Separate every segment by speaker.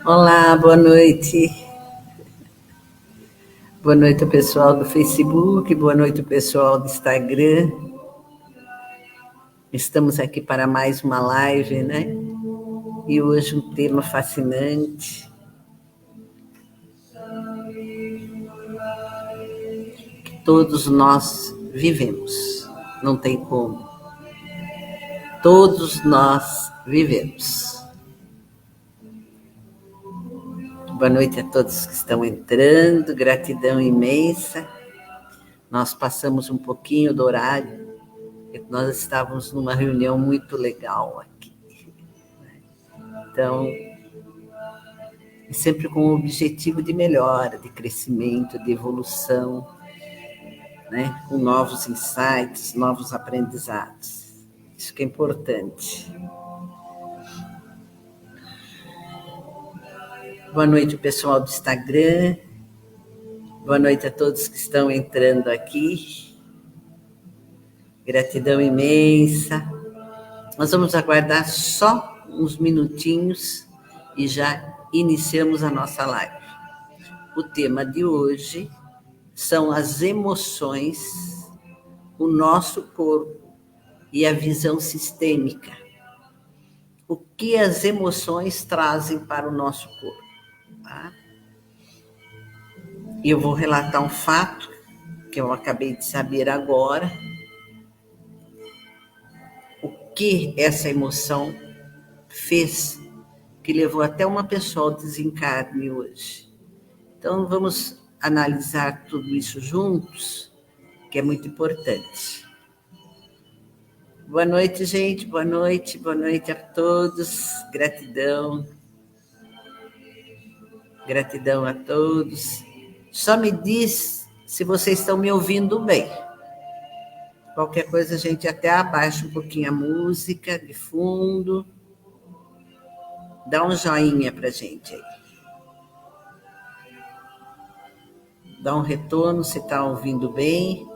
Speaker 1: Olá, boa noite. Boa noite ao pessoal do Facebook, boa noite ao pessoal do Instagram. Estamos aqui para mais uma live, né? E hoje um tema fascinante. Que todos nós vivemos, não tem como. Todos nós vivemos. Boa noite a todos que estão entrando, gratidão imensa. Nós passamos um pouquinho do horário, nós estávamos numa reunião muito legal aqui. Então, sempre com o objetivo de melhora, de crescimento, de evolução, né? Com novos insights, novos aprendizados. Isso que é importante. Boa noite, pessoal do Instagram. Boa noite a todos que estão entrando aqui. Gratidão imensa. Nós vamos aguardar só uns minutinhos e já iniciamos a nossa live. O tema de hoje são as emoções, o nosso corpo e a visão sistêmica. O que as emoções trazem para o nosso corpo? Tá? E eu vou relatar um fato que eu acabei de saber agora. O que essa emoção fez que levou até uma pessoa ao desencarne hoje. Então, vamos analisar tudo isso juntos, que é muito importante. Boa noite, gente. Boa noite a todos. Gratidão. Gratidão a todos. Só me diz se vocês estão me ouvindo bem. Qualquer coisa, a gente até abaixa um pouquinho a música de fundo. Dá um joinha pra gente aí. Dá um retorno se está ouvindo bem.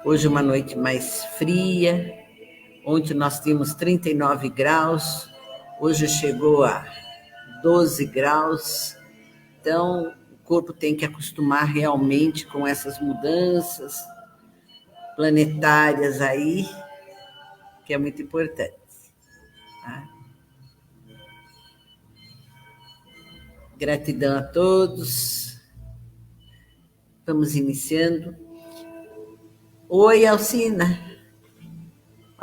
Speaker 1: Hoje uma noite mais fria. Ontem nós tínhamos 39 graus. Hoje chegou a 12 graus. Então, o corpo tem que acostumar realmente com essas mudanças planetárias aí, que é muito importante. Tá? Gratidão a todos. Vamos iniciando. Oi, Alcina.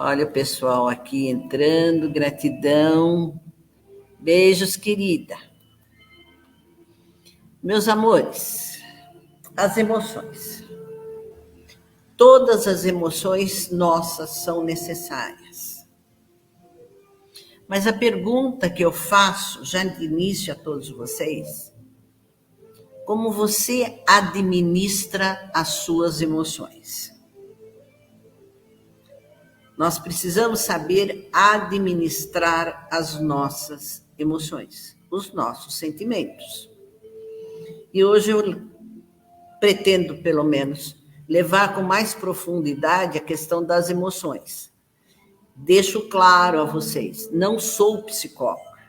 Speaker 1: Olha o pessoal aqui entrando. Gratidão. Beijos, querida. Meus amores, as emoções. Todas as emoções nossas são necessárias. Mas a pergunta que eu faço, já de início a todos vocês, como você administra as suas emoções? Nós precisamos saber administrar as nossas emoções, os nossos sentimentos. E hoje eu pretendo, pelo menos, levar com mais profundidade a questão das emoções. Deixo claro a vocês, não sou psicóloga.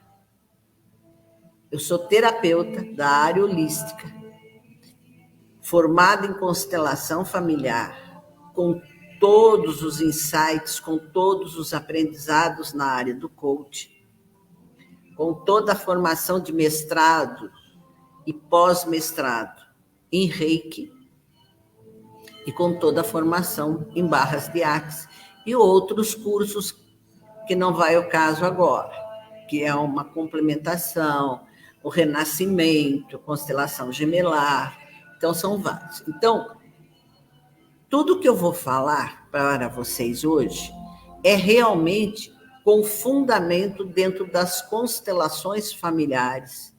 Speaker 1: Eu sou terapeuta da área holística, formada em constelação familiar, com todos os insights, com todos os aprendizados na área do coaching, com toda a formação de mestrado e pós-mestrado em Reiki, e com toda a formação em barras de Axis e outros cursos que não vai ao caso agora, que é uma complementação, o renascimento, constelação gemelar, então são vários. Então, tudo que eu vou falar para vocês hoje é realmente com fundamento dentro das constelações familiares,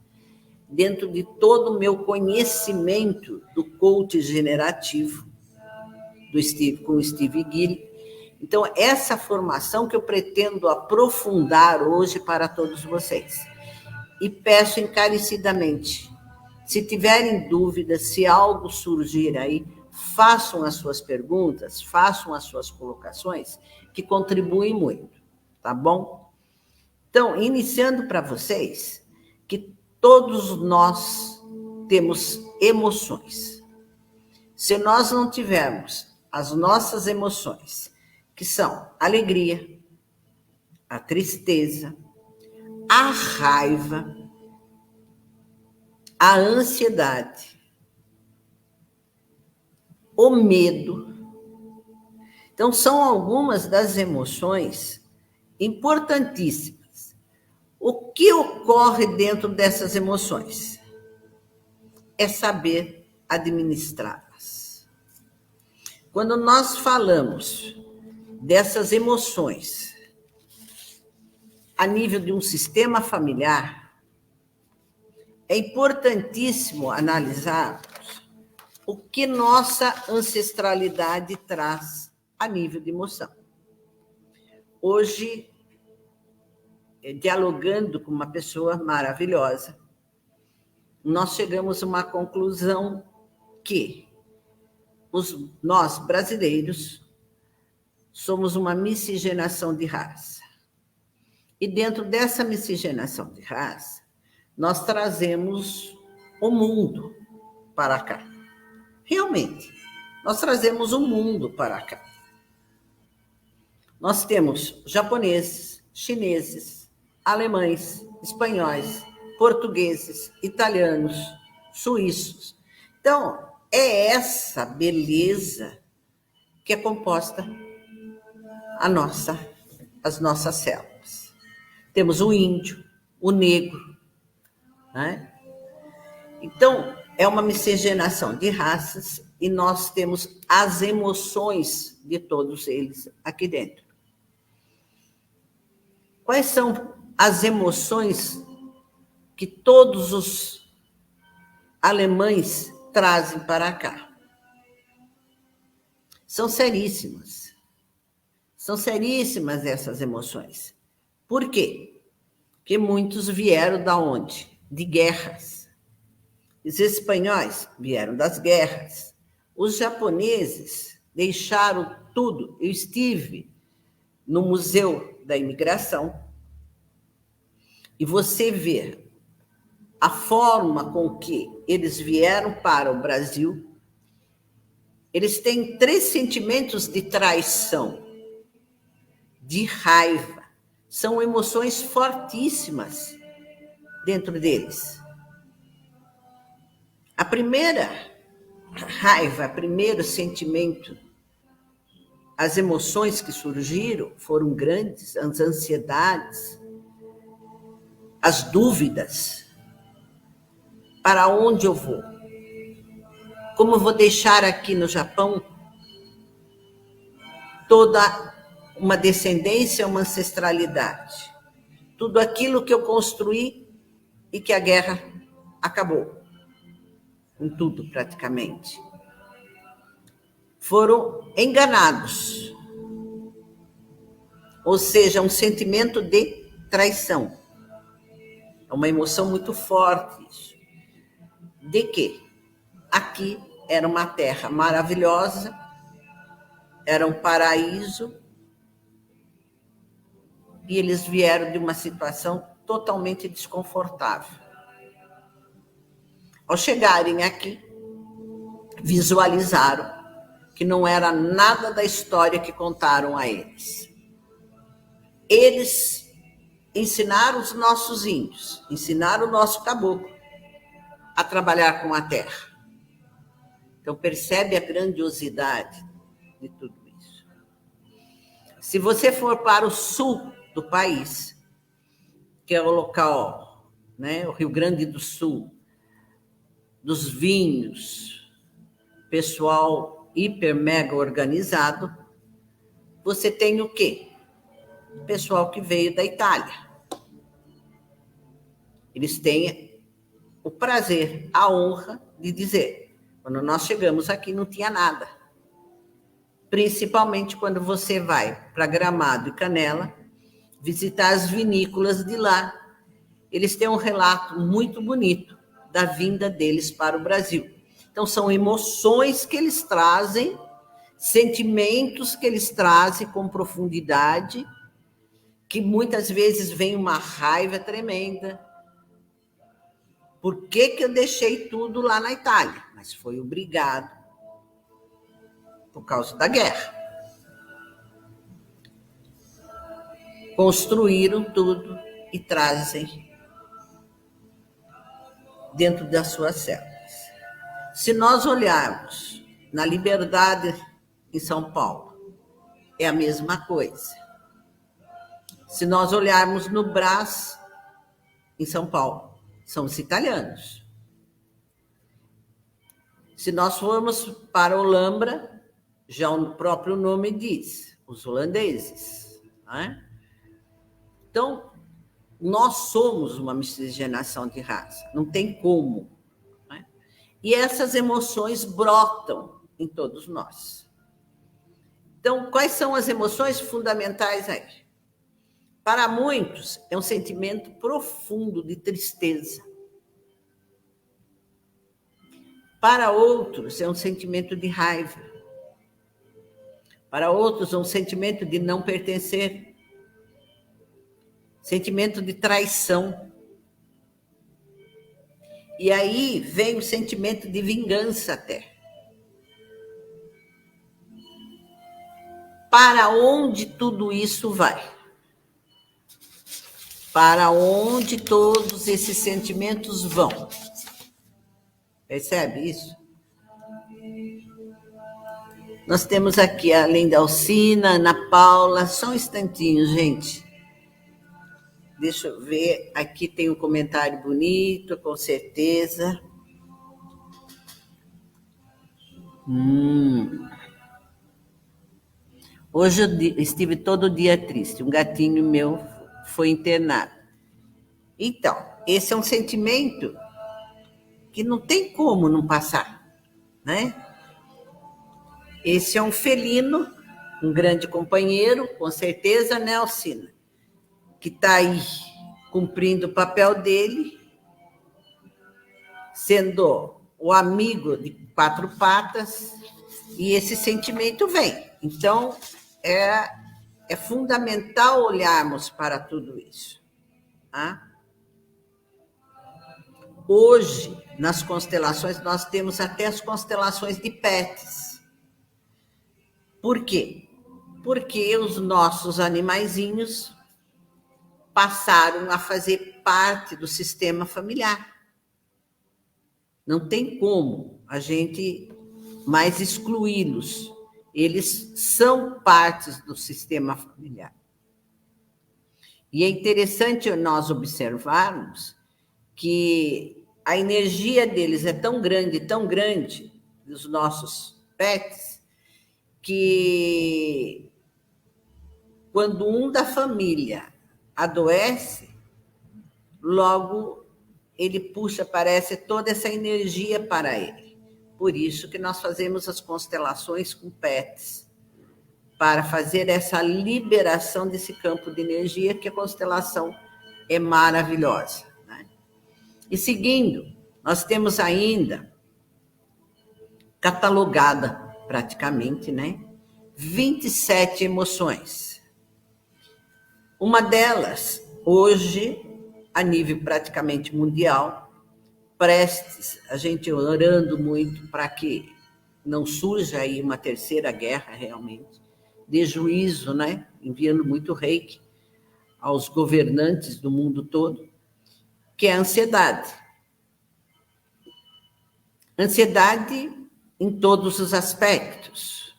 Speaker 1: dentro de todo o meu conhecimento do coaching generativo, com o Steve Guilherme. Então, essa formação que eu pretendo aprofundar hoje para todos vocês. E peço encarecidamente, se tiverem dúvidas, se algo surgir aí, façam as suas perguntas, façam as suas colocações, que contribuem muito, tá bom? Então, iniciando para vocês que todos nós temos emoções. Se nós não tivermos as nossas emoções, que são a alegria, a tristeza, a raiva, a ansiedade, o medo. Então, são algumas das emoções importantíssimas. O que ocorre dentro dessas emoções? É saber administrá-las. Quando nós falamos dessas emoções a nível de um sistema familiar, é importantíssimo analisarmos o que nossa ancestralidade traz a nível de emoção. Hoje, dialogando com uma pessoa maravilhosa, nós chegamos a uma conclusão que nós, brasileiros, somos uma miscigenação de raça. E dentro dessa miscigenação de raça, nós trazemos o mundo para cá. Realmente, nós trazemos o mundo para cá. Nós temos japoneses, chineses, alemães, espanhóis, portugueses, italianos, suíços. Então, é essa beleza que é composta as nossas células. Temos o índio, o negro, né? Então, é uma miscigenação de raças e nós temos as emoções de todos eles aqui dentro. Quais são as emoções que todos os alemães trazem para cá? São seríssimas. São seríssimas essas emoções. Por quê? Porque muitos vieram da onde? De guerras. Os espanhóis vieram das guerras. Os japoneses deixaram tudo. Eu estive no Museu da Imigração e você vê a forma com que eles vieram para o Brasil. Eles têm 3 sentimentos de traição, de raiva. São emoções fortíssimas dentro deles. A primeira raiva, o primeiro sentimento, as emoções que surgiram foram grandes, as ansiedades, as dúvidas. Para onde eu vou? Como eu vou deixar aqui no Japão toda uma descendência, uma ancestralidade? Tudo aquilo que eu construí e que a guerra acabou. Com tudo, praticamente. Foram enganados. Ou seja, um sentimento de traição. É uma emoção muito forte isso. De que aqui era uma terra maravilhosa, era um paraíso, e eles vieram de uma situação totalmente desconfortável. Ao chegarem aqui, visualizaram que não era nada da história que contaram a eles. Eles ensinaram os nossos índios, ensinaram o nosso caboclo a trabalhar com a terra. Então, percebe a grandiosidade de tudo isso. Se você for para o sul do país, que é o local, né, o Rio Grande do Sul, dos vinhos, pessoal hiper mega organizado, você tem o quê? Pessoal que veio da Itália. Eles têm o prazer, a honra de dizer, quando nós chegamos aqui não tinha nada. Principalmente quando você vai para Gramado e Canela, visitar as vinícolas de lá. Eles têm um relato muito bonito da vinda deles para o Brasil. Então, são emoções que eles trazem, sentimentos que eles trazem com profundidade, que muitas vezes vem uma raiva tremenda. Por que eu deixei tudo lá na Itália? Mas foi obrigado por causa da guerra. Construíram tudo e trazem dentro das suas células. Se nós olharmos na Liberdade em São Paulo, é a mesma coisa. Se nós olharmos no Brás em São Paulo, são os italianos. Se nós formos para Olambra, já o próprio nome diz, os holandeses. Né? Então, nós somos uma miscigenação de raça, não tem como. Né? E essas emoções brotam em todos nós. Então, quais são as emoções fundamentais aí? Para muitos, é um sentimento profundo de tristeza. Para outros, é um sentimento de raiva. Para outros, é um sentimento de não pertencer. Sentimento de traição. E aí vem o sentimento de vingança até. Para onde tudo isso vai? Para onde todos esses sentimentos vão? Percebe isso? Nós temos aqui, além da Alcina, Ana Paula, só um instantinho, gente. Deixa eu ver, aqui tem um comentário bonito, com certeza. Hoje eu estive todo dia triste, um gatinho meu foi internado. Então, esse é um sentimento que não tem como não passar, né? Esse é um felino, um grande companheiro, com certeza, né, Alcina? Que está aí cumprindo o papel dele, sendo o amigo de quatro patas, e esse sentimento vem. Então, é fundamental olharmos para tudo isso. Tá? Hoje, nas constelações, nós temos até as constelações de pets. Por quê? Porque os nossos animaizinhos passaram a fazer parte do sistema familiar. Não tem como a gente mais excluí-los. Eles são partes do sistema familiar. E é interessante nós observarmos que a energia deles é tão grande, dos nossos pets, que quando um da família adoece, logo ele puxa, parece, toda essa energia para ele. Por isso que nós fazemos as constelações com pets, para fazer essa liberação desse campo de energia, que a constelação é maravilhosa. Né? E seguindo, nós temos ainda catalogada praticamente, né? 27 emoções. Uma delas, hoje, a nível praticamente mundial, prestes, a gente orando muito para que não surja aí uma terceira guerra realmente, de juízo, né? Enviando muito reiki aos governantes do mundo todo, que é a ansiedade. Ansiedade em todos os aspectos.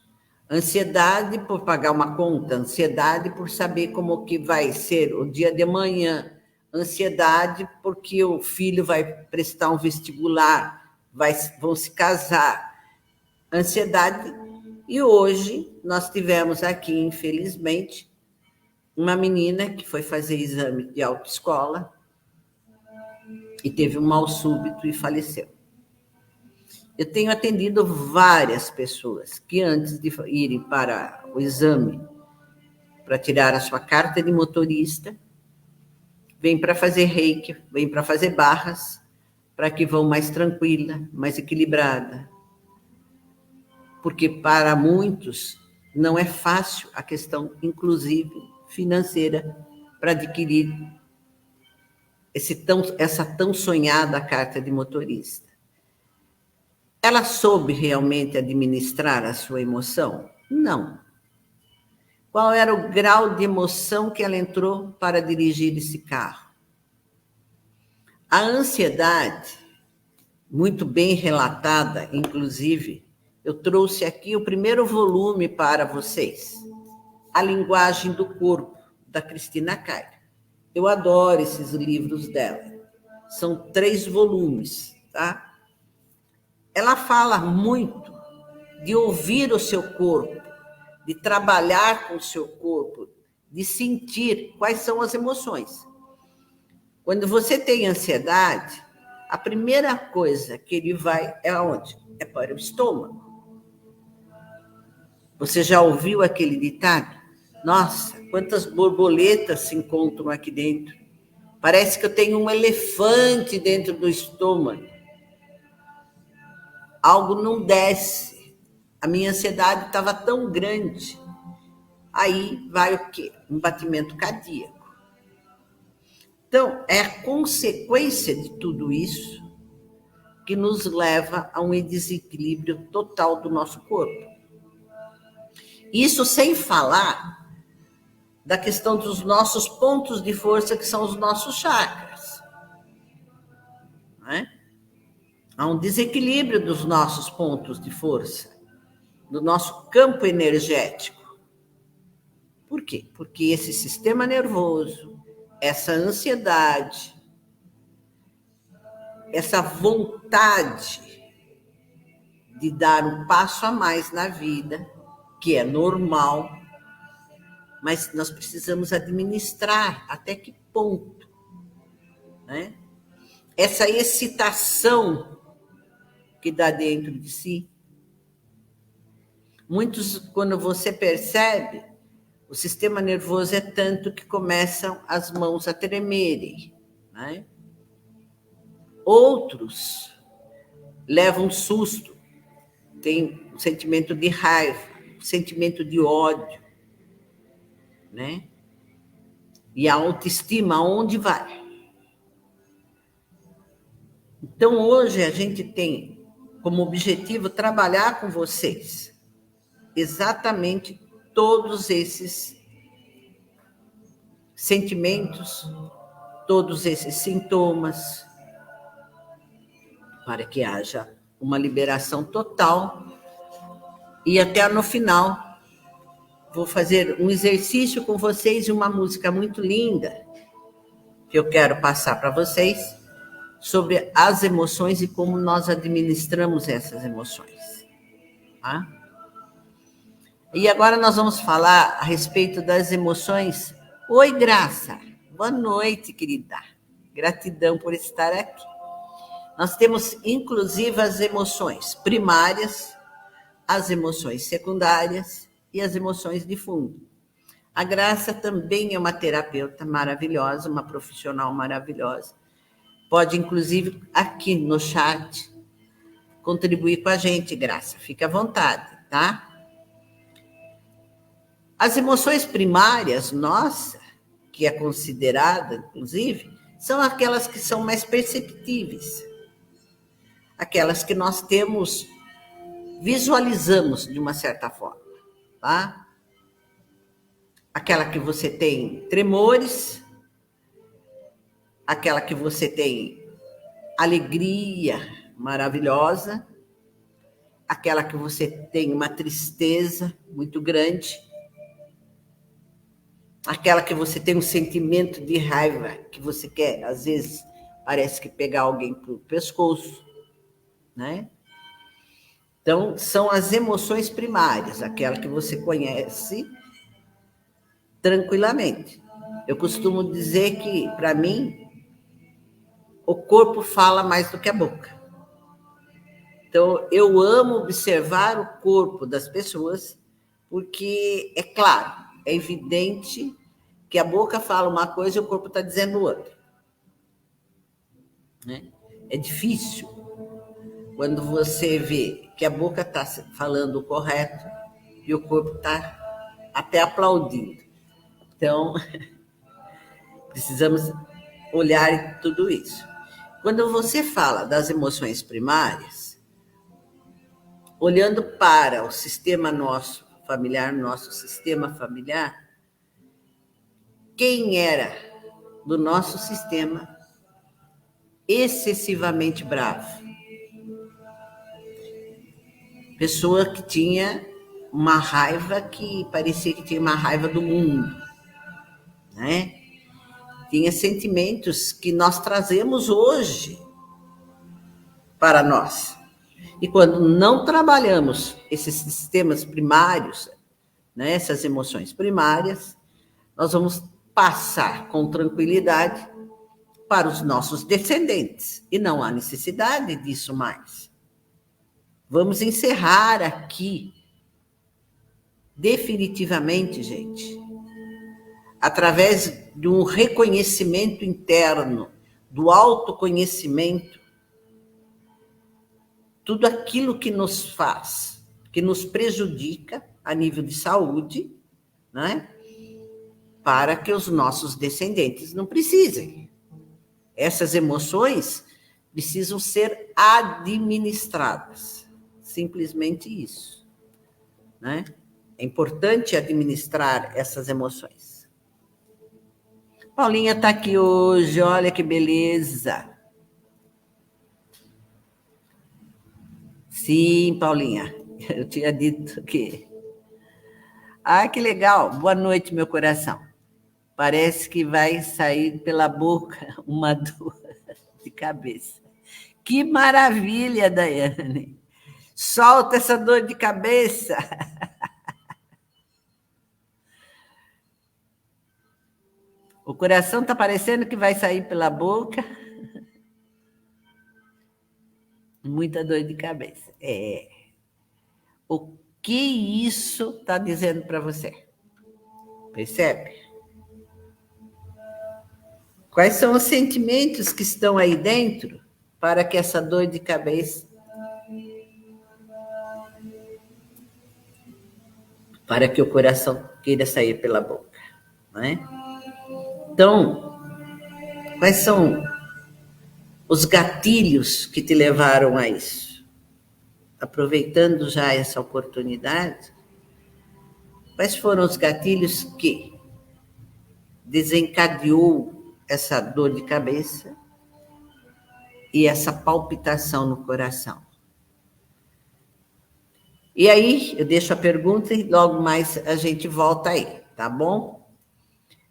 Speaker 1: Ansiedade por pagar uma conta, ansiedade por saber como que vai ser o dia de amanhã, ansiedade porque o filho vai prestar um vestibular, vão se casar, ansiedade. E hoje nós tivemos aqui, infelizmente, uma menina que foi fazer exame de autoescola e teve um mal súbito e faleceu. Eu tenho atendido várias pessoas que antes de irem para o exame, para tirar a sua carta de motorista, vêm para fazer reiki, vêm para fazer barras, para que vão mais tranquila, mais equilibrada. Porque para muitos não é fácil a questão, inclusive, financeira para adquirir essa tão sonhada carta de motorista. Ela soube realmente administrar a sua emoção? Não. Qual era o grau de emoção que ela entrou para dirigir esse carro? A ansiedade, muito bem relatada, inclusive, eu trouxe aqui o primeiro volume para vocês, A Linguagem do Corpo, da Cristina Cairo. Eu adoro esses livros dela. São 3 volumes, tá? Ela fala muito de ouvir o seu corpo, de trabalhar com o seu corpo, de sentir quais são as emoções. Quando você tem ansiedade, a primeira coisa que ele vai é aonde? É para o estômago. Você já ouviu aquele ditado? Nossa, quantas borboletas se encontram aqui dentro. Parece que eu tenho um elefante dentro do estômago. Algo não desce. A minha ansiedade estava tão grande. Aí vai o quê? Um batimento cardíaco. Então, é a consequência de tudo isso que nos leva a um desequilíbrio total do nosso corpo. Isso sem falar da questão dos nossos pontos de força, que são os nossos chakras. Não é? Há um desequilíbrio dos nossos pontos de força, do nosso campo energético. Por quê? Porque esse sistema nervoso, essa ansiedade, essa vontade de dar um passo a mais na vida, que é normal, mas nós precisamos administrar até que ponto, né? Essa excitação que dá dentro de si. Muitos, quando você percebe, o sistema nervoso é tanto que começam as mãos a tremerem, né? Outros levam susto, tem um sentimento de raiva, um sentimento de ódio, né? E a autoestima, aonde vai? Então, hoje a gente tem como objetivo trabalhar com vocês exatamente todos esses sentimentos, todos esses sintomas, para que haja uma liberação total. E até no final, vou fazer um exercício com vocês e uma música muito linda que eu quero passar para vocês sobre as emoções e como nós administramos essas emoções. Tá? E agora nós vamos falar a respeito das emoções. Oi, Graça. Boa noite, querida. Gratidão por estar aqui. Nós temos, inclusive, as emoções primárias, as emoções secundárias e as emoções de fundo. A Graça também é uma terapeuta maravilhosa, uma profissional maravilhosa. Pode, inclusive, aqui no chat, contribuir com a gente, Graça. Fique à vontade, tá? As emoções primárias, nossa, que é considerada, inclusive, são aquelas que são mais perceptíveis. Aquelas que nós temos, visualizamos de uma certa forma, tá? Aquela que você tem tremores, aquela que você tem alegria maravilhosa, aquela que você tem uma tristeza muito grande, aquela que você tem um sentimento de raiva, que você quer, às vezes, parece que pegar alguém pelo pescoço, né? Então, são as emoções primárias, aquela que você conhece tranquilamente. Eu costumo dizer que, para mim, o corpo fala mais do que a boca. Então, eu amo observar o corpo das pessoas, porque, é claro, é evidente que a boca fala uma coisa e o corpo está dizendo outra. Né? É difícil quando você vê que a boca está falando o correto e o corpo está até aplaudindo. Então, Precisamos olhar tudo isso. Quando você fala das emoções primárias, olhando para o sistema nosso familiar, nosso sistema familiar, quem era do nosso sistema excessivamente bravo? Pessoa que tinha uma raiva que parecia que tinha uma raiva do mundo, né? Tinha sentimentos que nós trazemos hoje para nós. E quando não trabalhamos esses sistemas primários, né, essas emoções primárias, nós vamos passar com tranquilidade para os nossos descendentes. E não há necessidade disso mais. Vamos encerrar aqui, definitivamente, gente, através de um reconhecimento interno, do autoconhecimento, tudo aquilo que nos faz, que nos prejudica a nível de saúde, né? Para que os nossos descendentes não precisem. Essas emoções precisam ser administradas. Simplesmente isso, né? É importante administrar essas emoções. Paulinha está aqui hoje, olha que beleza. Sim, Paulinha, eu tinha dito que... Ah, que legal. Boa noite, meu coração. Parece que vai sair pela boca uma dor de cabeça. Que maravilha, Daiane. Solta essa dor de cabeça. O coração está parecendo que vai sair pela boca. Muita dor de cabeça. É. O que isso está dizendo para você? Percebe? Quais são os sentimentos que estão aí dentro para que essa dor de cabeça, para que o coração queira sair pela boca, né? Então, quais são os gatilhos que te levaram a isso? Aproveitando já essa oportunidade, quais foram os gatilhos que desencadeou essa dor de cabeça e essa palpitação no coração? E aí, eu deixo a pergunta e logo mais a gente volta aí, tá bom?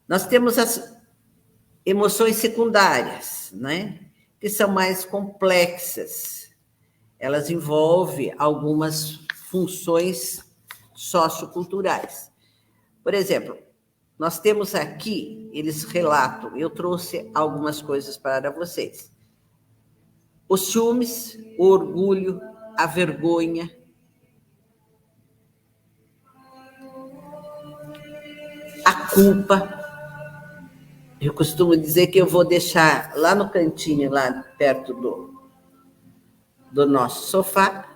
Speaker 1: Nós temos as emoções secundárias, né? Que são mais complexas. Elas envolvem algumas funções socioculturais. Por exemplo, nós temos aqui, eles relatam, eu trouxe algumas coisas para vocês. Os ciúmes, o orgulho, a vergonha, a culpa. Eu costumo dizer que eu vou deixar lá no cantinho, lá perto do nosso sofá,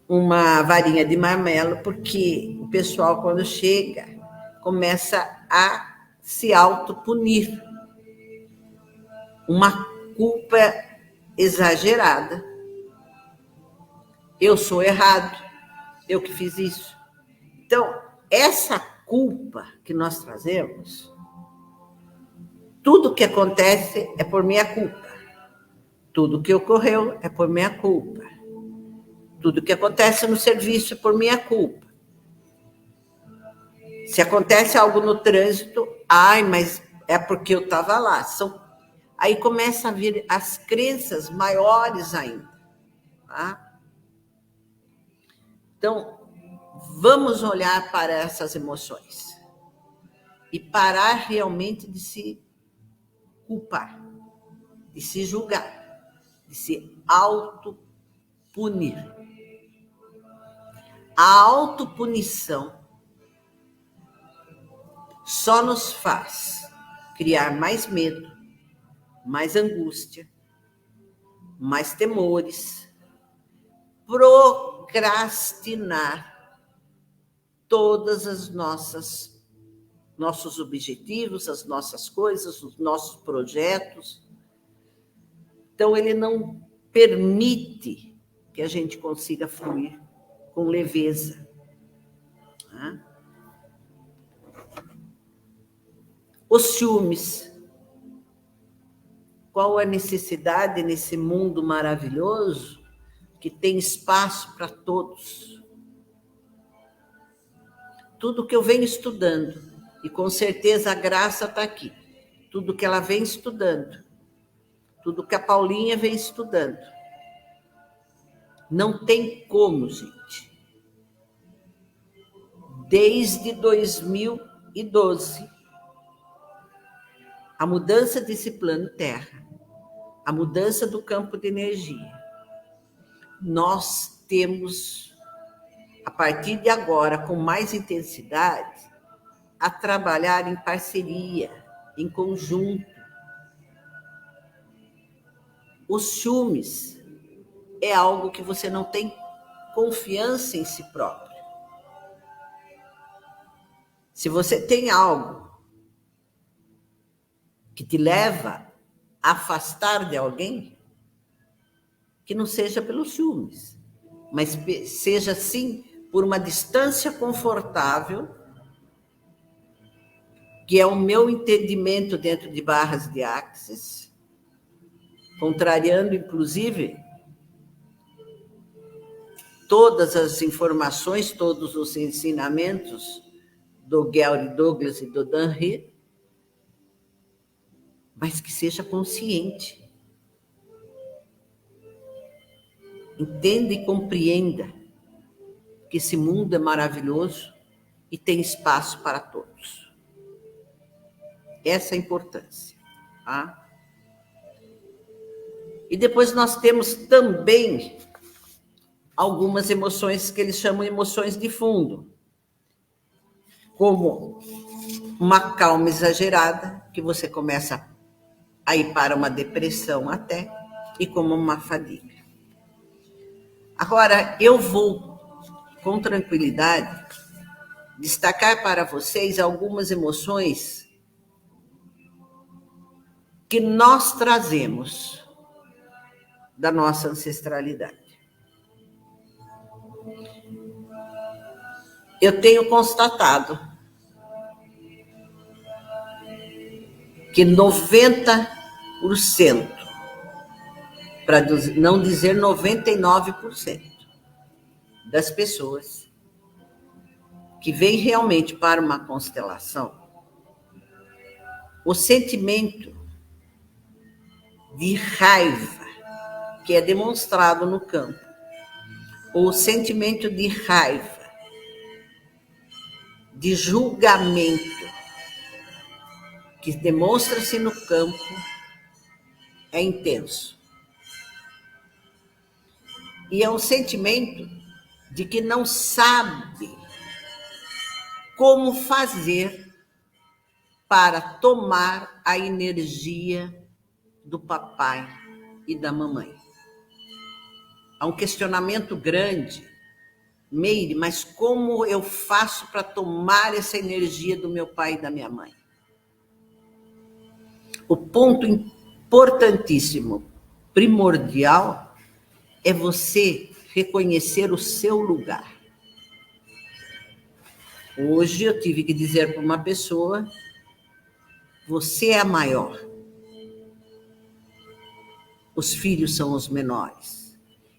Speaker 1: uma varinha de marmelo, porque o pessoal, quando chega, começa a se autopunir. Uma culpa exagerada. Eu sou errado, eu que fiz isso. Então, essa culpa que nós trazemos, tudo que acontece é por minha culpa. Tudo que ocorreu é por minha culpa. Tudo que acontece no serviço é por minha culpa. Se acontece algo no trânsito, ai, mas é porque eu estava lá. Aí começa a vir as crenças maiores ainda. Tá? Então, vamos olhar para essas emoções e parar realmente de se culpar, de se julgar, de se autopunir. A autopunição só nos faz criar mais medo, mais angústia, mais temores, procrastinar todas as nossas nossos objetivos, as nossas coisas, os nossos projetos. Então, ele não permite que a gente consiga fluir com leveza. Né? Os ciúmes. Qual a necessidade nesse mundo maravilhoso que tem espaço para todos? Tudo que eu venho estudando, e com certeza a Graça está aqui, tudo que ela vem estudando, tudo que a Paulinha vem estudando, não tem como, gente. Desde 2012, a mudança desse plano Terra, a mudança do campo de energia, nós temos, a partir de agora, com mais intensidade, a trabalhar em parceria, em conjunto. Os ciúmes é algo que você não tem confiança em si próprio. Se você tem algo que te leva a afastar de alguém, que não seja pelos ciúmes, mas seja sim por uma distância confortável, que é o meu entendimento dentro de barras de Axis, contrariando inclusive todas as informações, todos os ensinamentos do Gary Douglas e do Dan He, mas que seja consciente. Entenda e compreenda que esse mundo é maravilhoso e tem espaço para todos. Essa é a importância. Tá? E depois nós temos também algumas emoções que eles chamam de emoções de fundo, como uma calma exagerada, que você começa a ir para uma depressão até, e como uma fadiga. Agora, eu vou, com tranquilidade, destacar para vocês algumas emoções que nós trazemos da nossa ancestralidade. Eu tenho constatado que 90%, para não dizer 99%, das pessoas que vêm realmente para uma constelação, o sentimento de raiva que é demonstrado no campo, ou o sentimento de raiva, de julgamento, que demonstra-se no campo, é intenso. E é um sentimento de que não sabe como fazer para tomar a energia do papai e da mamãe. Há um questionamento grande. Meire, mas como eu faço para tomar essa energia do meu pai e da minha mãe? O ponto importantíssimo, primordial, é você reconhecer o seu lugar. Hoje eu tive que dizer para uma pessoa, você é a maior. Os filhos são os menores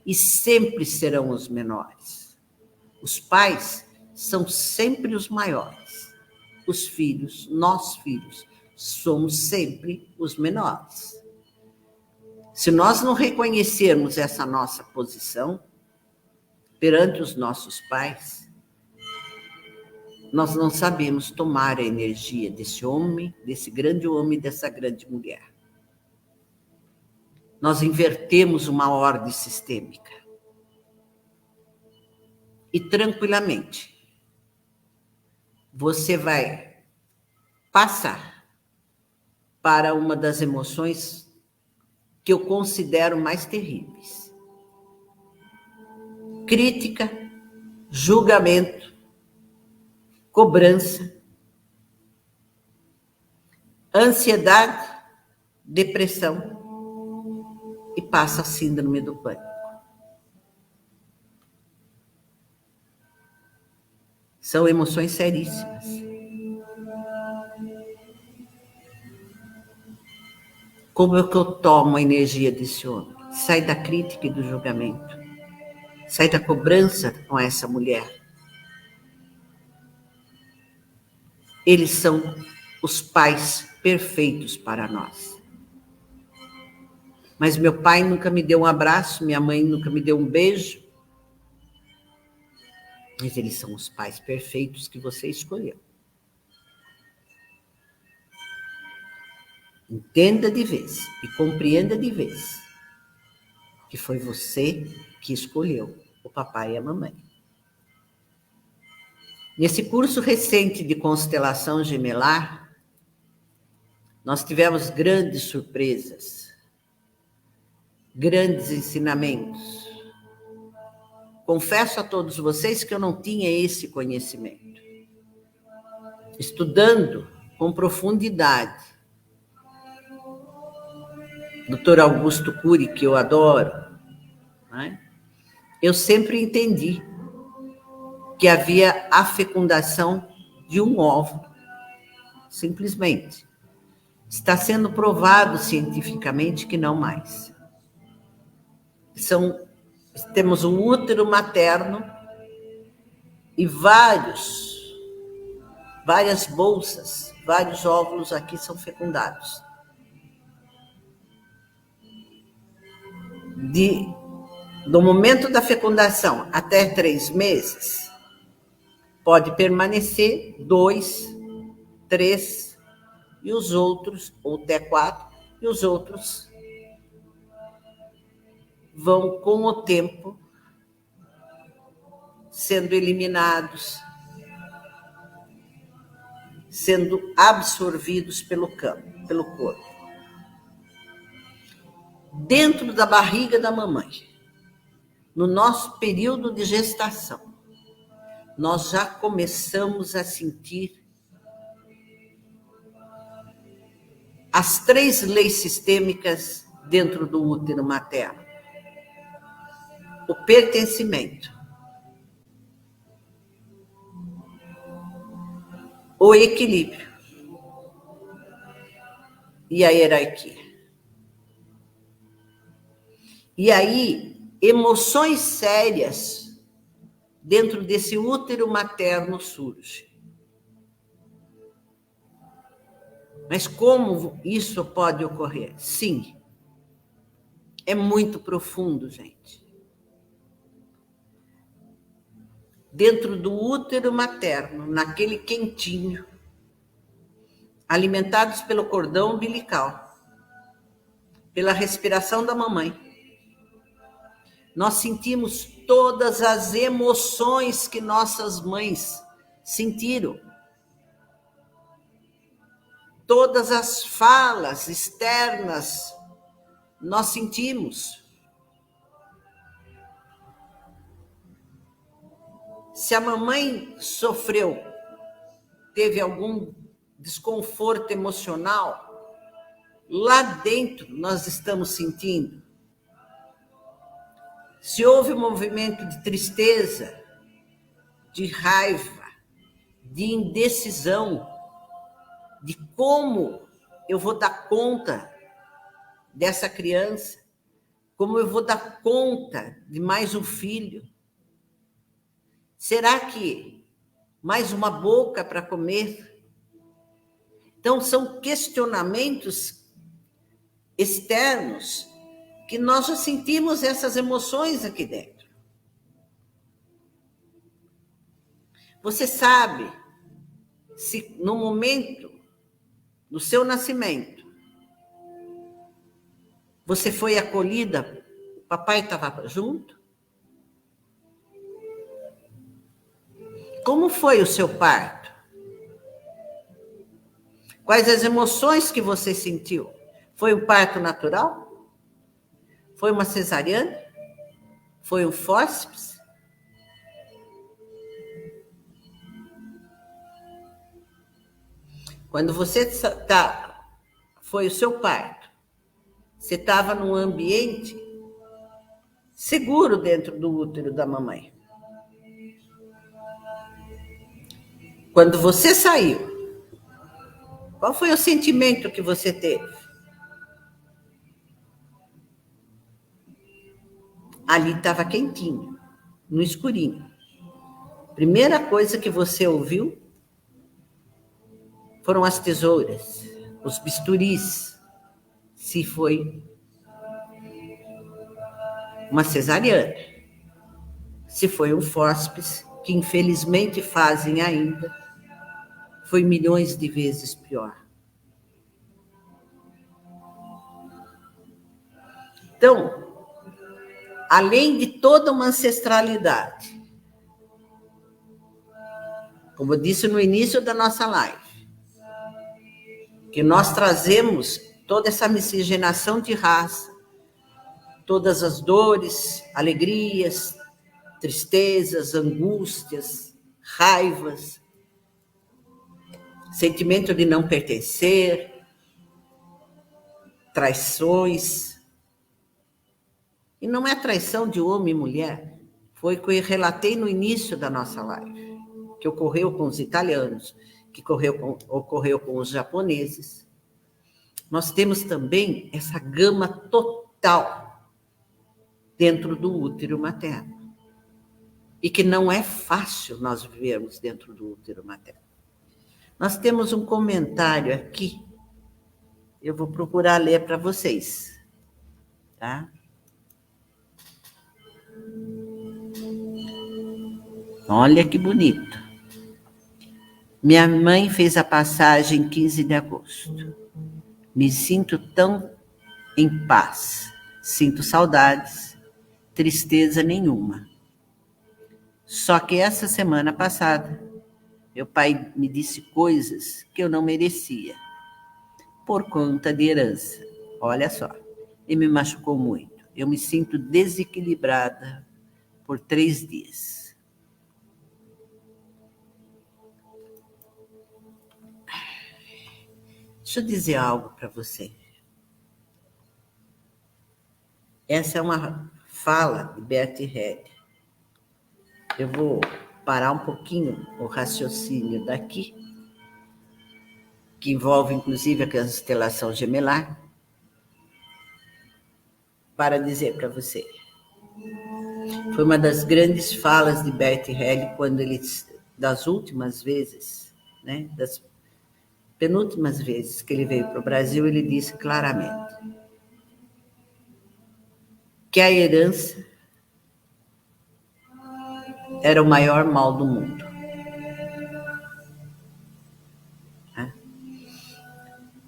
Speaker 1: e sempre serão os menores. Os pais são sempre os maiores. Os filhos, nós filhos, somos sempre os menores. Se nós não reconhecermos essa nossa posição perante os nossos pais, nós não sabemos tomar a energia desse homem, desse grande homem e dessa grande mulher. Nós invertemos uma ordem sistêmica. E tranquilamente, você vai passar para uma das emoções que eu considero mais terríveis. Crítica, julgamento, cobrança ansiedade, depressão e passa a síndrome do pânico. São emoções seríssimas. Como é que eu tomo a energia desse homem? Sai da crítica e do julgamento. Sai da cobrança com essa mulher. Eles são os pais perfeitos para nós. Mas meu pai nunca me deu um abraço, minha mãe nunca me deu um beijo. Mas eles são os pais perfeitos que você escolheu. Entenda de vez e compreenda de vez que foi você que escolheu o papai e a mamãe. Nesse curso recente de constelação gemelar, nós tivemos grandes surpresas, grandes ensinamentos. Confesso a todos vocês que eu não tinha esse conhecimento. Estudando com profundidade, Dr. Augusto Cury, que eu adoro, né? Eu sempre entendi que havia a fecundação de um óvulo, simplesmente. Está sendo provado cientificamente que não mais. Temos um útero materno e várias bolsas, vários óvulos aqui são fecundados. Do momento da fecundação até 3 meses, pode permanecer 2, 3 e os outros, ou até 4, e os outros vão, com o tempo, sendo eliminados, sendo absorvidos pelo corpo. Dentro da barriga da mamãe, no nosso período de gestação, nós já começamos a sentir as 3 leis sistêmicas dentro do útero materno. O pertencimento, o equilíbrio e a hierarquia. E aí, emoções sérias dentro desse útero materno surgem. Mas como isso pode ocorrer? Sim, é muito profundo, gente. Dentro do útero materno, naquele quentinho, alimentados pelo cordão umbilical, pela respiração da mamãe, nós sentimos todas as emoções que nossas mães sentiram. Todas as falas externas nós sentimos. Se a mamãe sofreu, teve algum desconforto emocional, lá dentro nós estamos sentindo. Se houve um movimento de tristeza, de raiva, de indecisão, de como eu vou dar conta dessa criança, como eu vou dar conta de mais um filho. Será que mais uma boca para comer? Então, são questionamentos externos que nós já sentimos essas emoções aqui dentro. Você sabe se no momento do seu nascimento você foi acolhida, o papai estava junto? Como foi o seu parto? Quais as emoções que você sentiu? Foi um parto natural? Foi uma cesariana? Foi um fórceps? Quando você está foi o seu parto. Você estava num ambiente seguro dentro do útero da mamãe. Quando você saiu, qual foi o sentimento que você teve? Ali estava quentinho, no escurinho. Primeira coisa que você ouviu foram as tesouras, os bisturis, se foi uma cesariana, se foi um fóspeis, que infelizmente fazem ainda, foi milhões de vezes pior. Então, além de toda uma ancestralidade, como eu disse no início da nossa live, que nós trazemos toda essa miscigenação de raça, todas as dores, alegrias, tristezas, angústias, raivas, sentimento de não pertencer, traições. E não é traição de homem e mulher, foi o que eu relatei no início da nossa live, que ocorreu com os italianos, que ocorreu com os japoneses. Nós temos também essa gama total dentro do útero materno. E que não é fácil nós vivermos dentro do útero materno. Nós temos um comentário aqui, eu vou procurar ler para vocês, tá? Olha que bonito. Minha mãe fez a passagem 15 de agosto. Me sinto tão em paz. Sinto saudades, tristeza nenhuma. Só que essa semana passada, meu pai me disse coisas que eu não merecia, por conta de herança. Olha só, e me machucou muito. Eu me sinto desequilibrada por 3 dias. Deixa eu dizer algo para você. Essa é uma fala de Bert Hellinger. Eu vou parar um pouquinho o raciocínio daqui, que envolve inclusive a constelação gemelar, para dizer para você. Foi uma das grandes falas de Bert Hellinger quando ele, das últimas vezes, né, das penúltimas vezes que ele veio para o Brasil, ele disse claramente que a herança era o maior mal do mundo.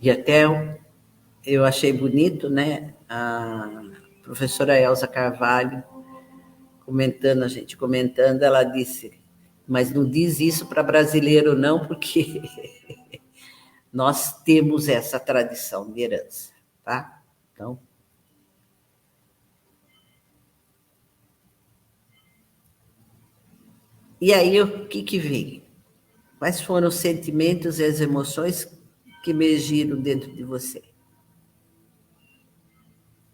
Speaker 1: E até eu achei bonito, né, a professora Elza Carvalho comentando, a gente comentando, ela disse, mas não diz isso para brasileiro não, porque nós temos essa tradição de herança, tá? Então, e aí o que veio? Quais foram os sentimentos e as emoções que emergiram dentro de você?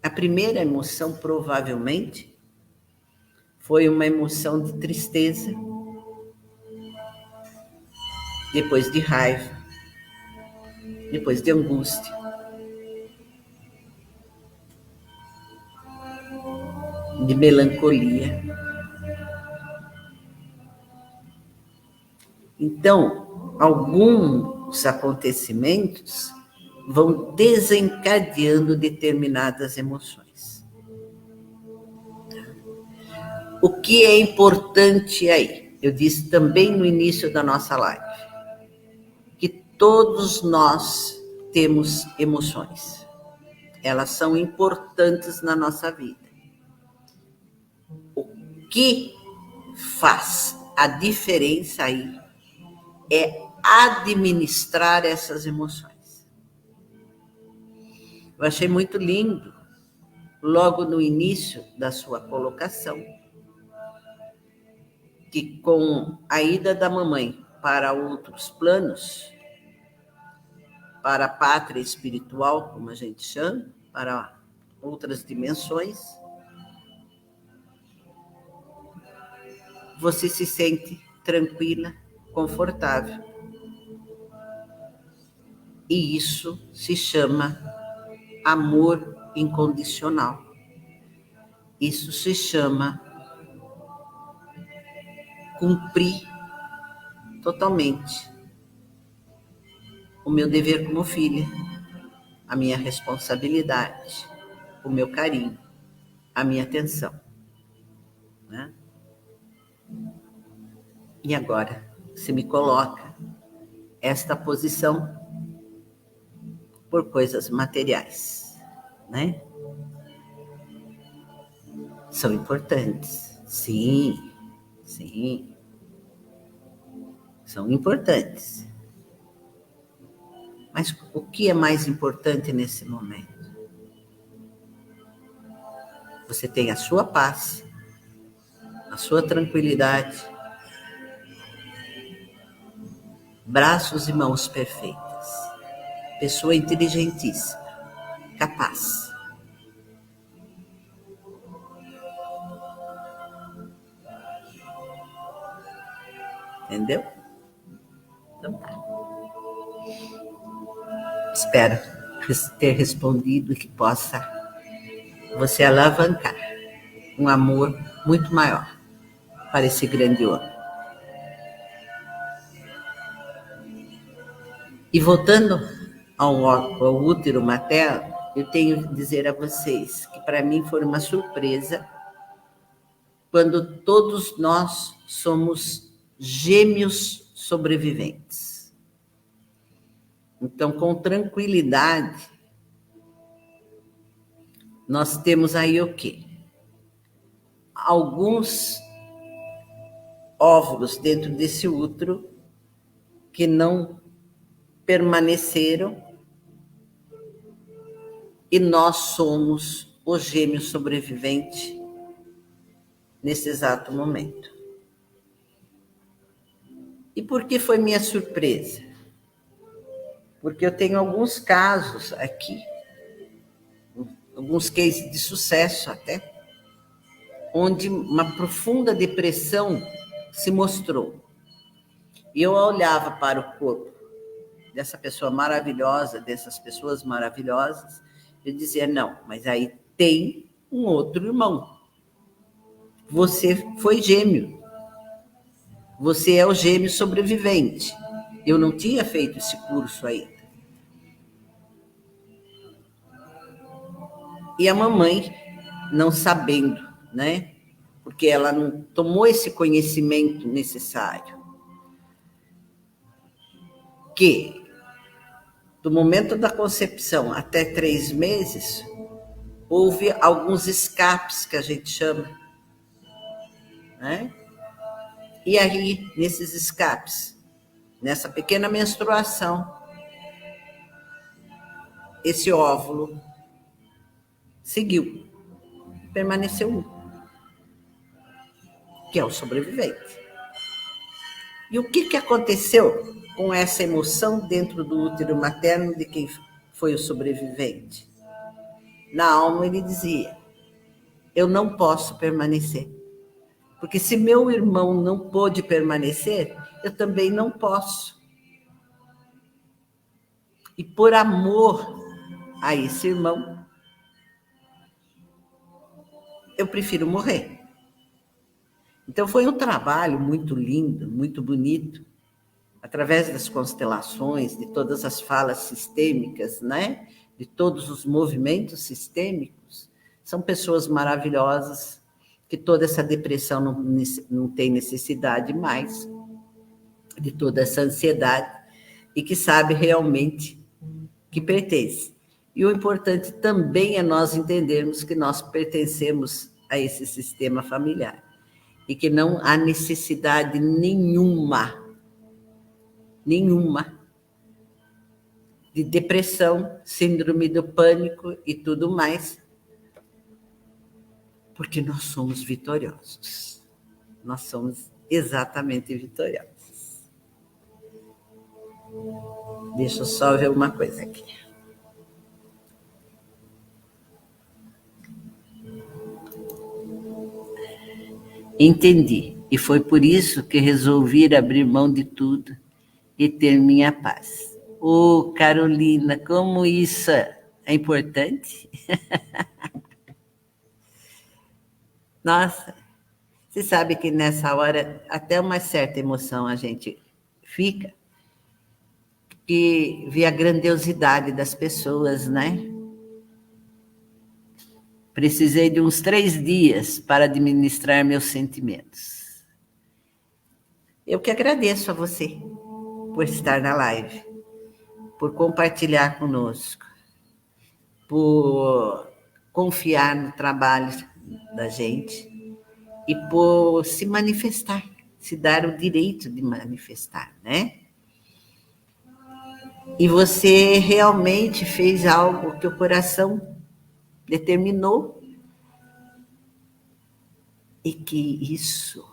Speaker 1: A primeira emoção, provavelmente, foi uma emoção de tristeza, depois de raiva, depois de angústia, de melancolia. Então, alguns acontecimentos vão desencadeando determinadas emoções. O que é importante aí? Eu disse também no início da nossa live, que todos nós temos emoções. Elas são importantes na nossa vida. O que faz a diferença aí é administrar essas emoções. Eu achei muito lindo, logo no início da sua colocação, que com a ida da mamãe para outros planos, para a pátria espiritual, como a gente chama, para outras dimensões, você se sente tranquila, confortável. E isso se chama amor incondicional. Isso se chama cumprir totalmente o meu dever como filha, a minha responsabilidade, o meu carinho, a minha atenção, né? E agora, se me coloca esta posição por coisas materiais, né? São importantes, sim, sim, são importantes. Mas o que é mais importante nesse momento? Você tem a sua paz, a sua tranquilidade, braços e mãos perfeitas, pessoa inteligentíssima, capaz. Entendeu? Então tá. Espero ter respondido que possa você alavancar um amor muito maior para esse grande homem. E voltando ao útero materno, eu tenho que dizer a vocês que para mim foi uma surpresa quando todos nós somos gêmeos sobreviventes. Então, com tranquilidade, nós temos aí o quê? Alguns óvulos dentro desse útero que não permaneceram e nós somos o gêmeo sobrevivente nesse exato momento. E por que foi minha surpresa? Porque eu tenho alguns casos aqui, alguns cases de sucesso até, onde uma profunda depressão se mostrou. E eu olhava para o corpo dessa pessoa maravilhosa, dessas pessoas maravilhosas, eu dizia, não, mas aí tem um outro irmão. Você foi gêmeo. Você é o gêmeo sobrevivente. Eu não tinha feito esse curso ainda. E a mamãe, não sabendo, né? Porque ela não tomou esse conhecimento necessário. Que do momento da concepção até 3 meses, houve alguns escapes que a gente chama, né? E aí, nesses escapes, nessa pequena menstruação, esse óvulo seguiu, permaneceu um, que é o sobrevivente. E o que aconteceu com essa emoção dentro do útero materno de quem foi o sobrevivente? Na alma ele dizia, eu não posso permanecer. Porque se meu irmão não pôde permanecer, eu também não posso. E por amor a esse irmão, eu prefiro morrer. Então foi um trabalho muito lindo, muito bonito, através das constelações, de todas as falas sistêmicas, né? De todos os movimentos sistêmicos. São pessoas maravilhosas, que toda essa depressão não tem necessidade mais, de toda essa ansiedade, e que sabe realmente que pertence. E o importante também é nós entendermos que nós pertencemos a esse sistema familiar e que não há necessidade nenhuma de depressão, síndrome do pânico e tudo mais, porque nós somos vitoriosos. Nós somos exatamente vitoriosos. Deixa eu só ver uma coisa aqui. Entendi. E foi por isso que resolvi abrir mão de tudo e ter minha paz. Ô, Carolina, como isso é importante? Nossa, você sabe que nessa hora até uma certa emoção a gente fica, que vê a grandiosidade das pessoas, né? Precisei de uns 3 dias para administrar meus sentimentos. Eu que agradeço a você por estar na live, por compartilhar conosco, por confiar no trabalho da gente e por se manifestar, se dar o direito de manifestar, né? E você realmente fez algo que o coração determinou e que isso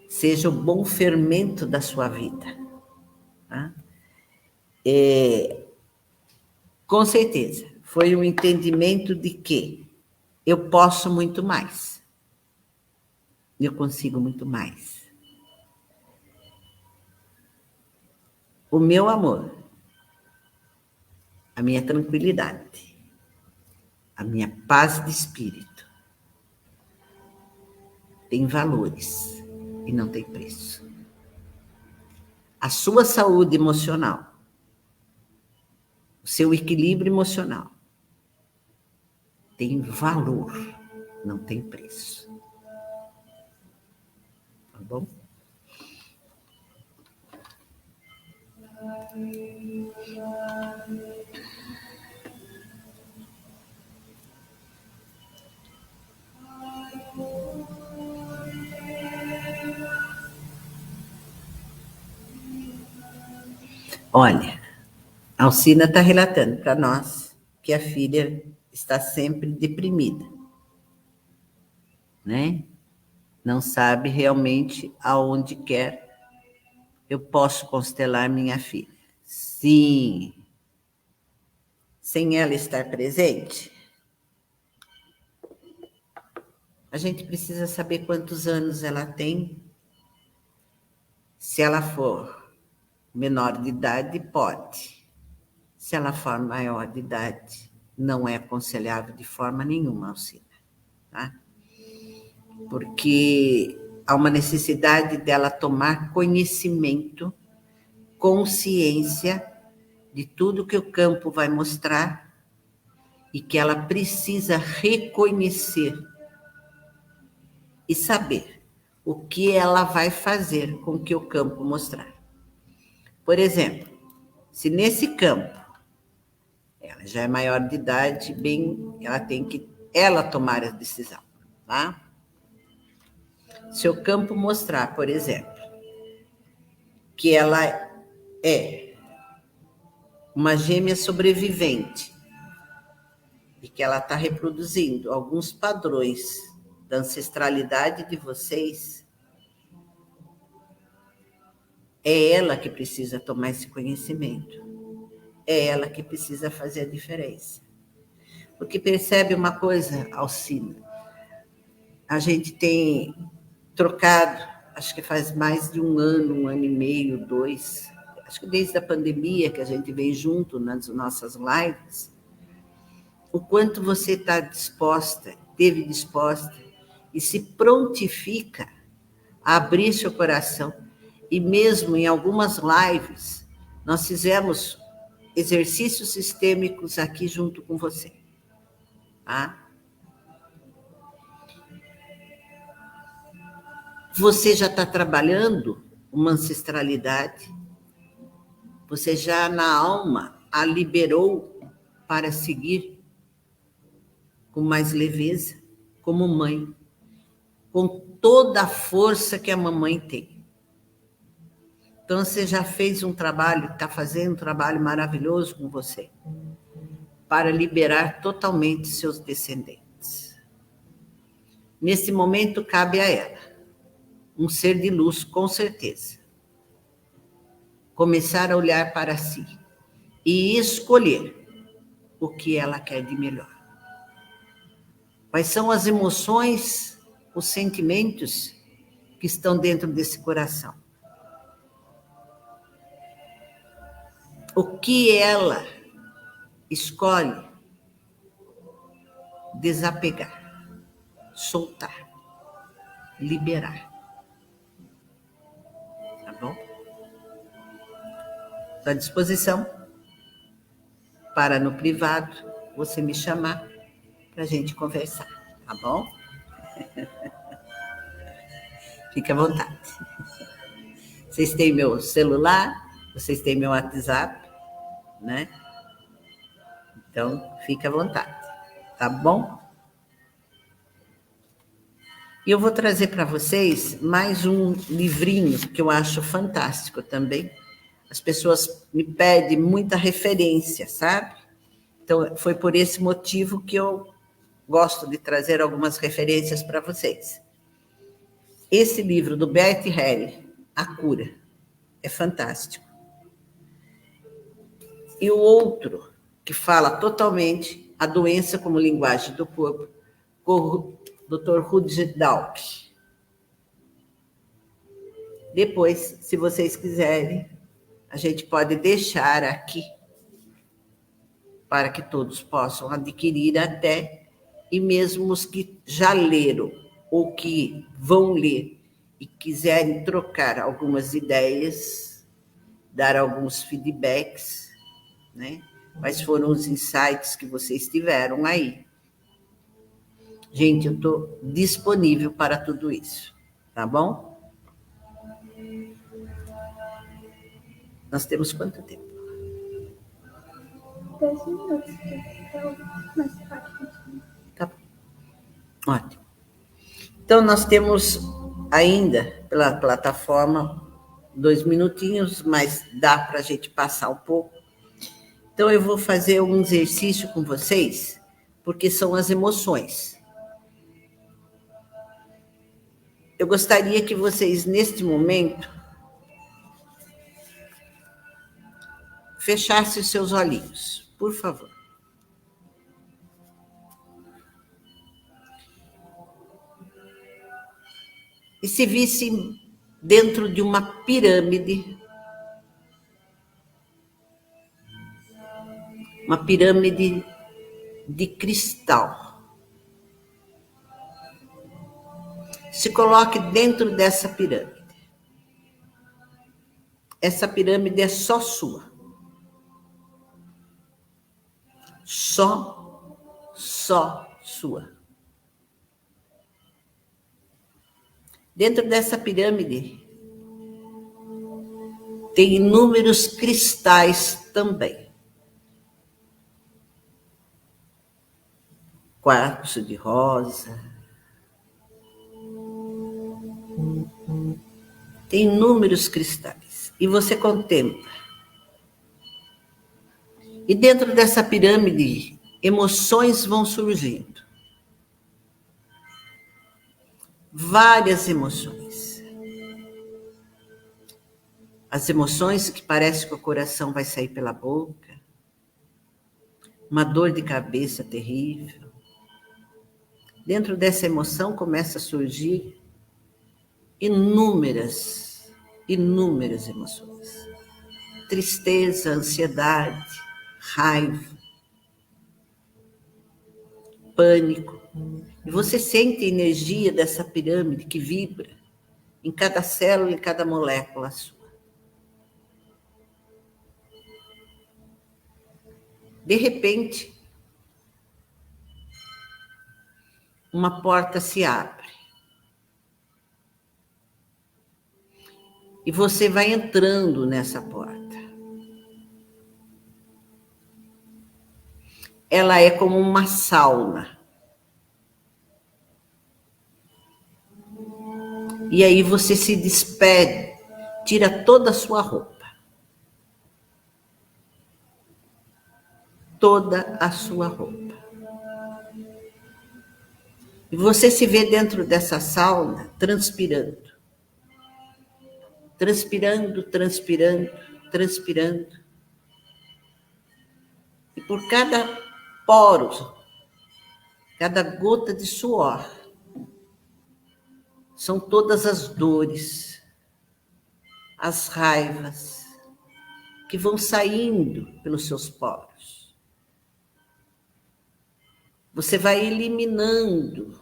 Speaker 1: seja o bom fermento da sua vida. Tá? Com certeza, foi um entendimento de que eu posso muito mais. Eu consigo muito mais. O meu amor, a minha tranquilidade, a minha paz de espírito tem valores e não tem preço. A sua saúde emocional, o seu equilíbrio emocional tem valor, não tem preço. Tá bom? Olha, a Alcina está relatando para nós que a filha está sempre deprimida, né? Não sabe realmente aonde quer. Eu posso constelar minha filha. Sim. Sem ela estar presente, a gente precisa saber quantos anos ela tem. Se ela for menor de idade, pode. Se ela for maior de idade, não é aconselhável de forma nenhuma, Alcina. Tá? Porque há uma necessidade dela tomar conhecimento, consciência de tudo que o campo vai mostrar e que ela precisa reconhecer e saber o que ela vai fazer com o que o campo mostrar. Por exemplo, se nesse campo ela já é maior de idade, bem, ela tem que ela tomar a decisão, tá? Se o campo mostrar, por exemplo, que ela é uma gêmea sobrevivente e que ela está reproduzindo alguns padrões da ancestralidade de vocês, é ela que precisa tomar esse conhecimento. É ela que precisa fazer a diferença. Porque percebe uma coisa, Alcina? A gente tem trocado, acho que faz mais de um ano e meio, 2, acho que desde a pandemia que a gente vem junto nas nossas lives, o quanto você está disposta, esteve disposta e se prontifica a abrir seu coração. E mesmo em algumas lives, nós fizemos exercícios sistêmicos aqui junto com você. Tá? Você já está trabalhando uma ancestralidade, você já na alma a liberou para seguir com mais leveza, como mãe, com toda a força que a mamãe tem. Então você já fez um trabalho, está fazendo um trabalho maravilhoso com você, para liberar totalmente seus descendentes. Nesse momento cabe a ela, um ser de luz, com certeza. começar a olhar para si e escolher o que ela quer de melhor. Quais são as emoções, os sentimentos que estão dentro desse coração? O que ela escolhe desapegar, soltar, liberar. Tá bom? Estou à disposição para, no privado, você me chamar para a gente conversar, tá bom? Fique à vontade. Vocês têm meu celular, vocês têm meu WhatsApp, né? Então, fique à vontade, tá bom? E eu vou trazer para vocês mais um livrinho que eu acho fantástico também. As pessoas me pedem muita referência, sabe? Então, foi por esse motivo que eu gosto de trazer algumas referências para vocês. Esse livro do Bert Helly, A Cura, é fantástico. E o outro, que fala totalmente a doença como linguagem do corpo, com o Dr. Rutger Dalk. Depois, se vocês quiserem, a gente pode deixar aqui para que todos possam adquirir até, e mesmo os que já leram ou que vão ler e quiserem trocar algumas ideias, dar alguns feedbacks, né? Quais foram os insights que vocês tiveram aí? Gente, eu estou disponível para tudo isso, tá bom? Nós temos quanto tempo?
Speaker 2: 10 minutos. Mais tarde.
Speaker 1: Tá bom. Ótimo. Então, nós temos ainda, pela plataforma, 2 minutinhos, mas dá para a gente passar um pouco. Então, eu vou fazer um exercício com vocês, porque são as emoções. Eu gostaria que vocês, neste momento, fechassem os seus olhinhos, por favor. E se vissem dentro de uma pirâmide, de cristal. Se coloque dentro dessa pirâmide. Essa pirâmide é só sua. Só sua. Dentro dessa pirâmide tem inúmeros cristais também. Quartzo de rosa. Tem inúmeros cristais. E você contempla. E dentro dessa pirâmide, emoções vão surgindo. Várias emoções. As emoções que parece que o coração vai sair pela boca. Uma dor de cabeça terrível. Dentro dessa emoção começa a surgir inúmeras emoções. Tristeza, ansiedade, raiva, pânico. E você sente a energia dessa pirâmide que vibra em cada célula, em cada molécula sua. De repente, uma porta se abre. E você vai entrando nessa porta. Ela é como uma sauna. E aí você se despede, tira toda a sua roupa. Toda a sua roupa. E você se vê dentro dessa sauna transpirando. Transpirando. transpirando. E por cada poro, cada gota de suor, são todas as dores, as raivas que vão saindo pelos seus poros. Você vai eliminando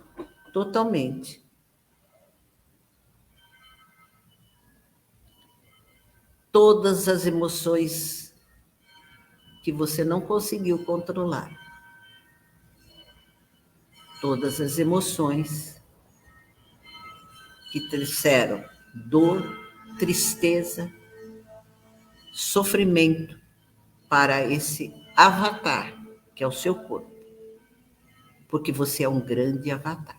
Speaker 1: totalmente todas as emoções que você não conseguiu controlar. Todas as emoções que trouxeram dor, tristeza, sofrimento para esse avatar, que é o seu corpo. Porque você é um grande avatar.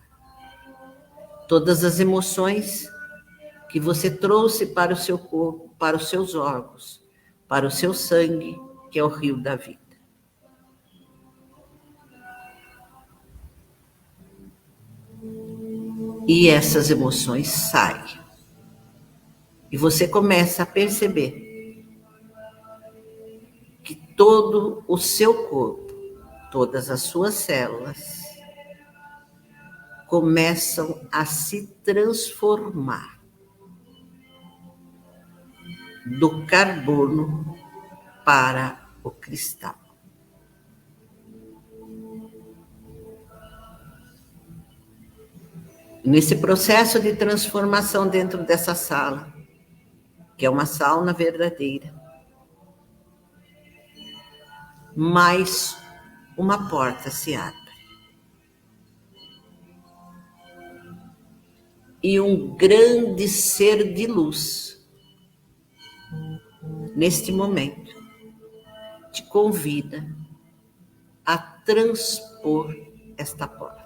Speaker 1: Todas as emoções que você trouxe para o seu corpo, para os seus órgãos, para o seu sangue, que é o rio da vida. E essas emoções saem. E você começa a perceber que todo o seu corpo, todas as suas células, começam a se transformar do carbono para o cristal. Nesse processo de transformação dentro dessa sala, que é uma sauna verdadeira, mais uma porta se abre. E um grande ser de luz, neste momento, te convida a transpor esta porta.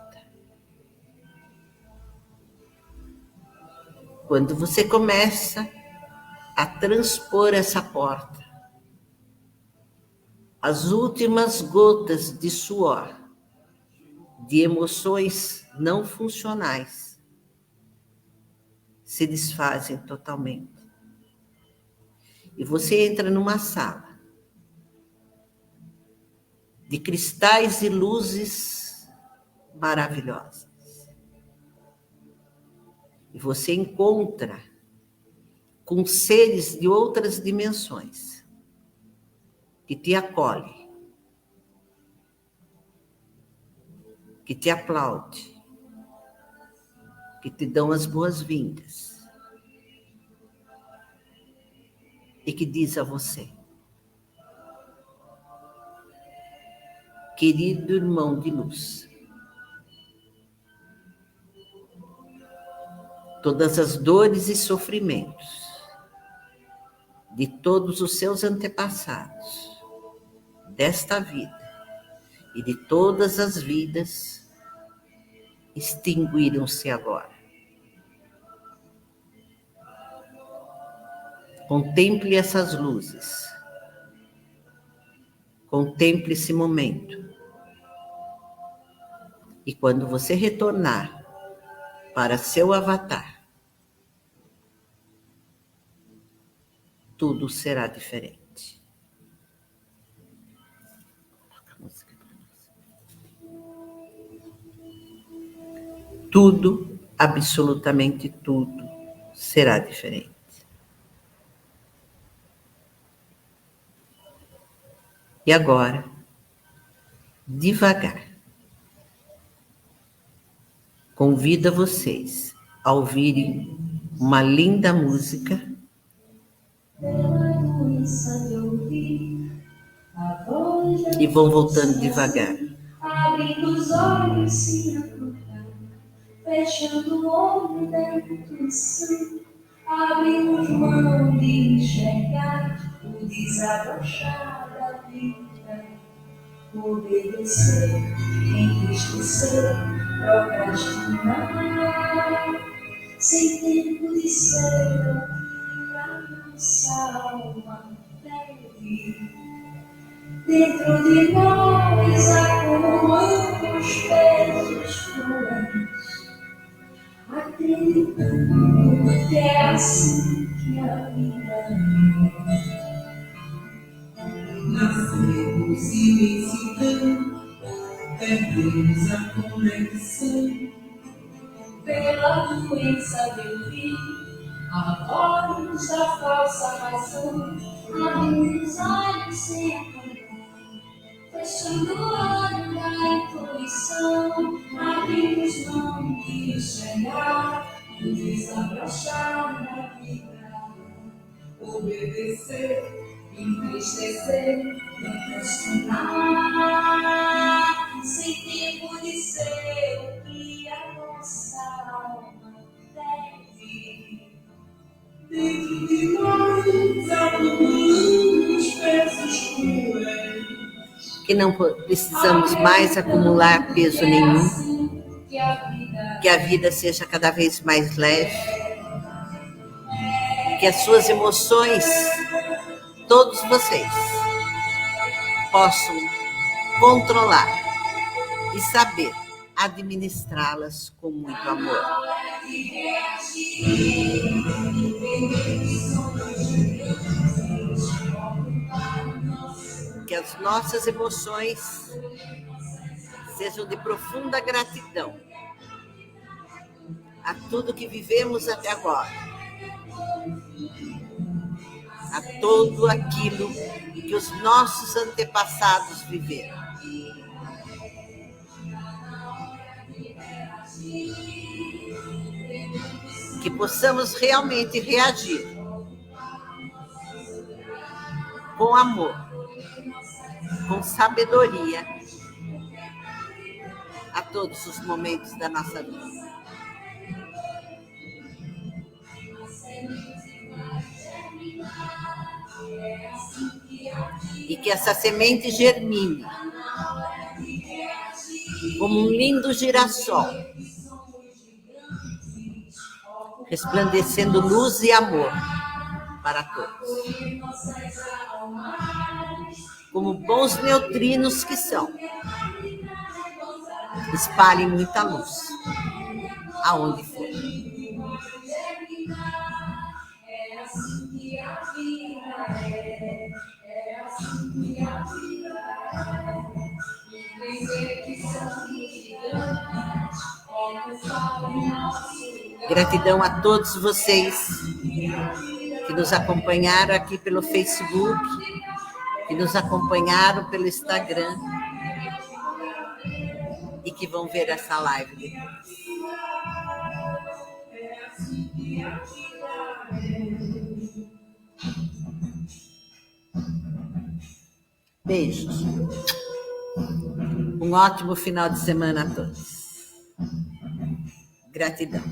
Speaker 1: Quando você começa a transpor essa porta, as últimas gotas de suor, de emoções não funcionais, se desfazem totalmente. E você entra numa sala de cristais e luzes maravilhosas. E você encontra com seres de outras dimensões que te acolhem, que te aplaudem, que te dão as boas-vindas e que diz a você: querido irmão de luz, todas as dores e sofrimentos de todos os seus antepassados, desta vida e de todas as vidas, extinguiram-se agora. Contemple essas luzes. Contemple esse momento. E quando você retornar para seu avatar, tudo será diferente. Tudo, absolutamente tudo, será diferente. E agora, devagar, convido vocês a ouvirem uma linda música. E vão voltando devagar.
Speaker 3: Abrindo os olhos sem acordar, fechando o olho da intuição, abrimos mão de enxergar o desabrochar da vida, obedecer, entristecer, procrastinar, sem tempo de ser o que a nossa alma pede. Dentro de nós acumulamos pesos cruéis, acreditando que é assim que a vida é. luz imensidão, perdemos a conexão. Pela doença meu fim, a voz da falsa razão, abrindo os olhos sem acordar, fechando o olho da intuição, abrindo os mãos de enxergar, e desabrochar na vida, obedecer, entristecer, não questionar, sem tempo de ser o que a nossa alma deve. Dentro de nós, acumulamos pesos cruéis.
Speaker 1: Que não precisamos mais acumular peso nenhum. Que a vida seja cada vez mais leve. Que as suas emoções, todos vocês, possam controlar e saber administrá-las com muito amor. Que as nossas emoções sejam de profunda gratidão a tudo que vivemos até agora, a tudo aquilo que os nossos antepassados viveram. Que possamos realmente reagir com amor, com sabedoria a todos os momentos da nossa vida. E que essa semente germine como um lindo girassol, resplandecendo luz e amor para todos. Como bons neutrinos que são, espalhem muita luz aonde for. Gratidão a todos vocês que nos acompanharam aqui pelo Facebook, que nos acompanharam pelo Instagram e que vão ver essa live depois. Beijos. Um ótimo final de semana a todos. Gratidão.